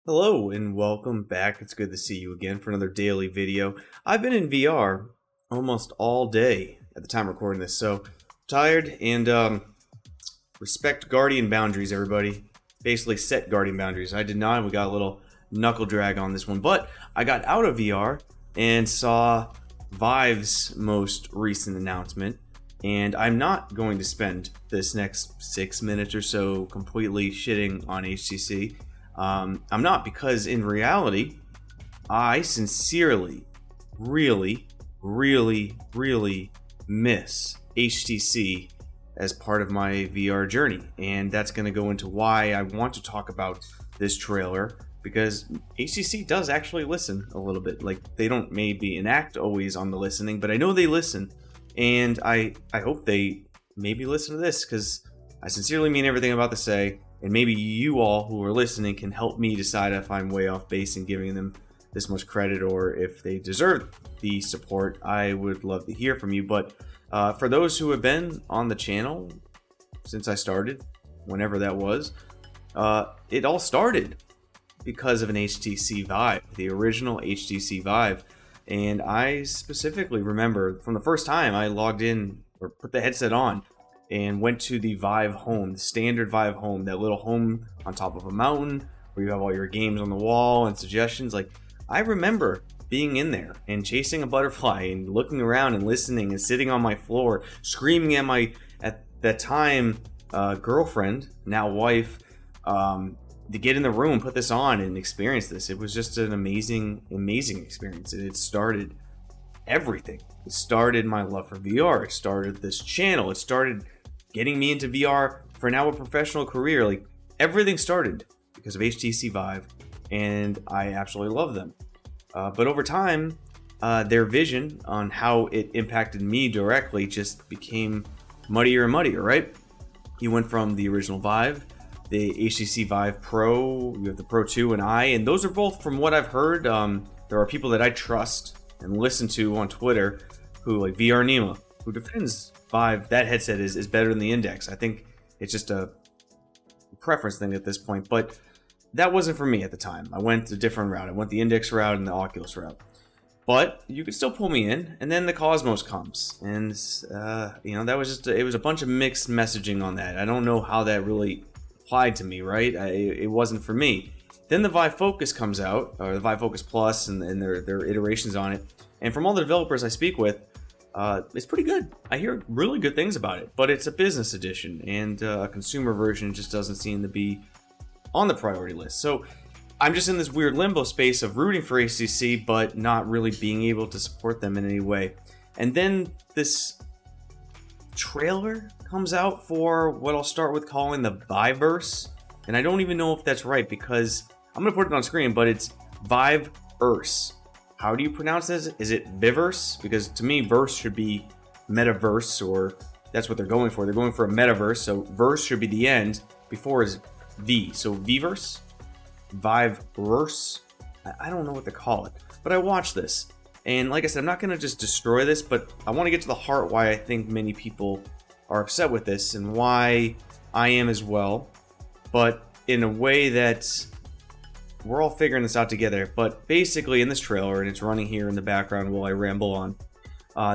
Hello and welcome back. It's good to see you again for another daily video. I've been in VR almost all day at the time recording this, so tired and respect Guardian boundaries, everybody. Basically set Guardian boundaries. I did not. We got a little knuckle drag on this one, but I got out of VR and saw Vive's most recent announcement, and I'm not going to spend this next 6 minutes or so completely shitting on HTC. I'm not, because in reality, I sincerely, really miss HTC as part of my VR journey. And that's going to go into why I want to talk about this trailer, because HTC does actually listen a little bit. Like, they don't maybe enact always on the listening, but I know they listen. And I hope they maybe listen to this, because I sincerely mean everything I'm about to say. And maybe you all who are listening can help me decide if I'm way off base in giving them this much credit, or if they deserve the support. I would love to hear from you. But for those who have been on the channel since I started, whenever that was, it all started because of an HTC Vive, the original HTC Vive. And I specifically remember from the first time I logged in or put the headset on and went to the Vive home, the standard Vive home, that little home on top of a mountain where you have all your games on the wall and suggestions. Like, I remember being in there and chasing a butterfly and looking around and listening and sitting on my floor, screaming at my, at that time, girlfriend, now wife, to get in the room, put this on and experience this. It was just an amazing experience. And it started everything. It started my love for VR. It started this channel. It started getting me into VR for now a professional career. Like, everything started because of HTC Vive, and I absolutely love them. But over time, their vision on how it impacted me directly just became muddier and muddier, right? You went from the original Vive, the HTC Vive Pro, you have the Pro 2 and I, and those are both, from what I've heard, there are people that I trust and listen to on Twitter who, like VR Nima, who defends Vive, that headset is better than the Index. I think it's just a preference thing at this point, but that wasn't for me at the time. I went a different route. I went the Index route and the Oculus route. But you could still pull me in, and then the Cosmos comes, and that was just it was a bunch of mixed messaging on that. I don't know how that really applied to me, right? It wasn't for me. Then the Vive Focus comes out, or the Vive Focus Plus, and their iterations on it. And from all the developers I speak with, it's pretty good. I hear really good things about it, but it's a business edition, and a consumer version just doesn't seem to be on the priority list. So I'm just in this weird limbo space of rooting for HTC, but not really being able to support them in any way. And then this trailer comes out for what I'll start with calling the Viveverse, and I don't even know if that's right, because I'm gonna put it on screen, but it's Viveverse. How do you pronounce this? Is it Viverse? Because to me, verse should be Metaverse, or that's what they're going for. They're going for a Metaverse, so verse should be the end. Before is V, so Viverse, Viveverse. I don't know what to call it, but I watched this, and like I said, I'm not gonna just destroy this, but I want to get to the heart why I think many people are upset with this, and why I am as well, but in a way that we're all figuring this out together. But basically, in this trailer, and it's running here in the background while I ramble on,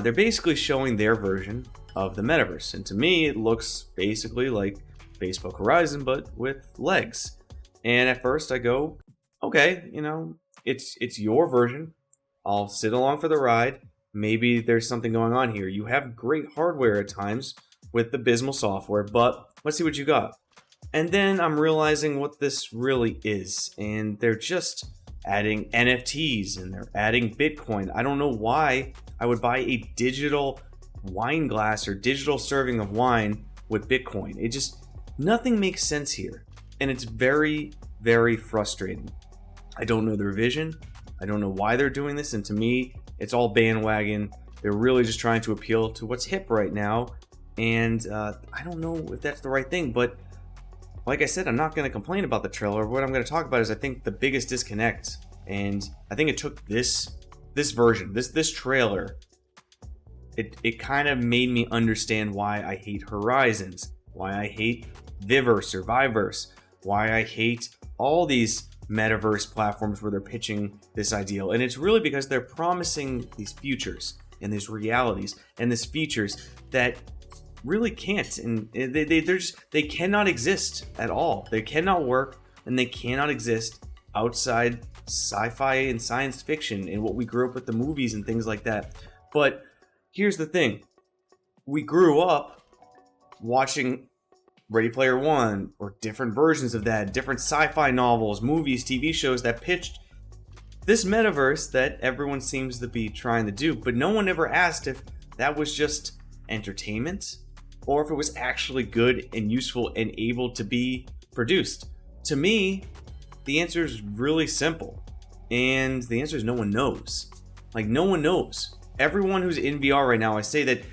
they're basically showing their version of the Metaverse, and to me, it looks basically like Facebook Horizon, but with legs. And at first, I go, okay, it's your version. I'll sit along for the ride. Maybe there's something going on here. You have great hardware at times with abysmal software, but let's see what you got. And then I'm realizing what this really is, and they're just adding NFTs, and they're adding Bitcoin. I don't know why I would buy a digital wine glass or digital serving of wine with Bitcoin. It just, nothing makes sense here, and it's very frustrating. I don't know their vision. I don't know why they're doing this, and to me, it's all bandwagon. They're really just trying to appeal to what's hip right now, and I don't know if that's the right thing, but like I said, I'm not going to complain about the trailer. What I'm going to talk about is, I think, the biggest disconnect, and I think it took this version, this trailer, it kind of made me understand why I hate Horizons, why I hate Viverse or Viveverse, why I hate all these metaverse platforms where they're pitching this ideal. And it's really because they're promising these futures and these realities and these features that really can't, and they cannot exist at all. They cannot work, and they cannot exist outside sci-fi and science fiction and what we grew up with, the movies and things like that. But here's the thing. We grew up watching Ready Player One or different versions of that, different sci-fi novels, movies, TV shows that pitched this metaverse that everyone seems to be trying to do. But no one ever asked if that was just entertainment or if it was actually good and useful and able to be produced. To me, the answer is really simple. And the answer is no one knows. Like, no one knows. Everyone who's in VR right now, I say that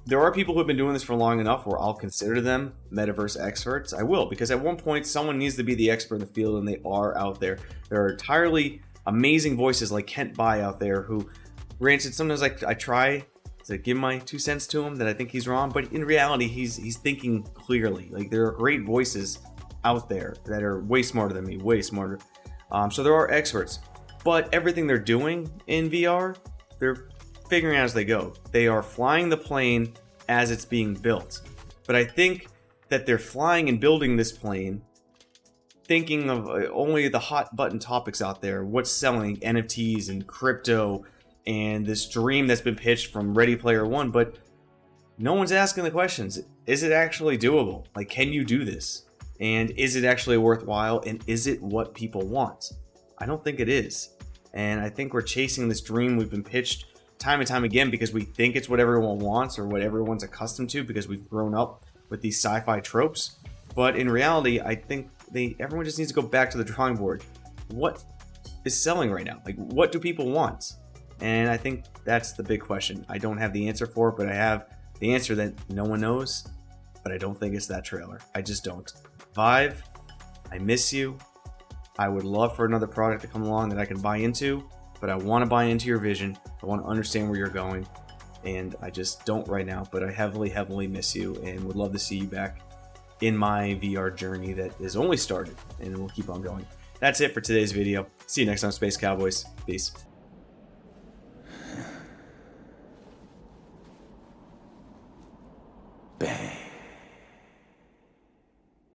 there are people who have been doing this for long enough where I'll consider them metaverse experts. I will, because at one point someone needs to be the expert in the field, and they are out there. There are entirely amazing voices like Kent Bai out there who, granted, sometimes I try to give my 2 cents to him that I think he's wrong, but in reality he's thinking clearly. Like, there are great voices out there that are way smarter than me, way smarter. So there are experts, but everything they're doing in VR, they're figuring out as they go. They are flying the plane as it's being built. But I think that they're flying and building this plane thinking of only the hot button topics out there, what's selling, NFTs and crypto, and this dream that's been pitched from Ready Player One, but no one's asking the questions. Is it actually doable? Like, can you do this? And is it actually worthwhile? And is it what people want? I don't think it is. And I think we're chasing this dream we've been pitched time and time again because we think it's what everyone wants or what everyone's accustomed to because we've grown up with these sci-fi tropes. But in reality, I think everyone just needs to go back to the drawing board. What is selling right now? Like, what do people want? And I think that's the big question. I don't have the answer for it, but I have the answer that no one knows, but I don't think it's that trailer. I just don't. Vive, I miss you. I would love for another product to come along that I can buy into, but I want to buy into your vision. I want to understand where you're going, and I just don't right now, but I heavily, heavily miss you and would love to see you back in my VR journey that is only started, and we'll keep on going. That's it for today's video. See you next time, Space Cowboys. Peace.